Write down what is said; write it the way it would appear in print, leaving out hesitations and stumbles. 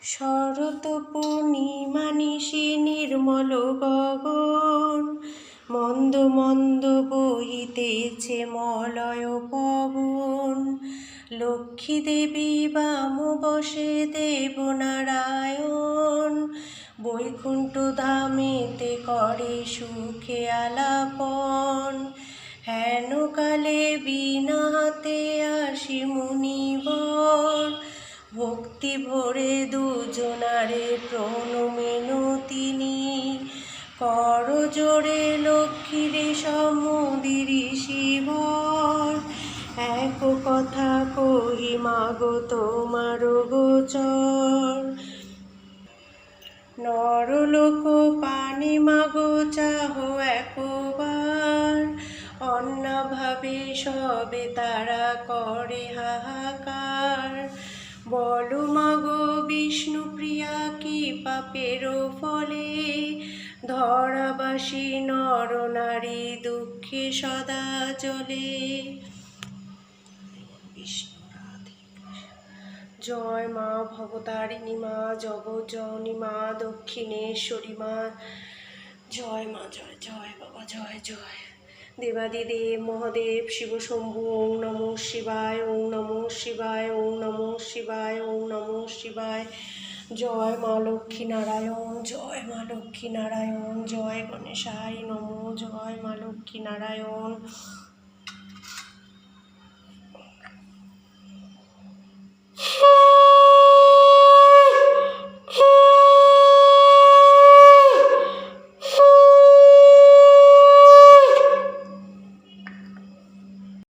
শরৎ পূর্ণিমা নিশি নির্মল গগন, মন্দ মন্দ বহিতেছে মলয় পবন। লক্ষ্মী দেবী বাম বসে দেবনারায়ণ, বৈকুণ্ঠ ধামেতে করে সুখে আলাপন। হেন কালে বিনা হাতে আসি মুনিবর, ভক্তি ভরে দুজনারে প্রণমিনতিনি। কর জোরে লক্ষ্মীরে সমুদির শিবর, এক কথা কহি মাগো তোমার গোচর। নরলোক পানে মাগো চাহো একবার, অন্যভাবে সবে তারা করে হাহাকার। বলো মাগো বিষ্ণুপ্রিয়া কি পাপের ফলে, ধরাবাসী নর নারী দুঃখে সদা জ্বলে। জয় মা ভবতারিণী মা, জগজ্জননী মা, দক্ষিণেশ্বরী মা। জয় মা, জয় জয় বাবা, জয় জয়। দেবাদিদেব মহাদেব শিব শম্ভু, ওং নমো শিবায়, ওং নমো শিবায়, ওং নমো শিবায়, ওং নমো শিবায়। জয় মা লক্ষ্মী নারায়ণ, জয় মা লক্ষ্মী নারায়ণ, জয় গণেশায় নমো, জয় মা লক্ষ্মী নারায়ণ।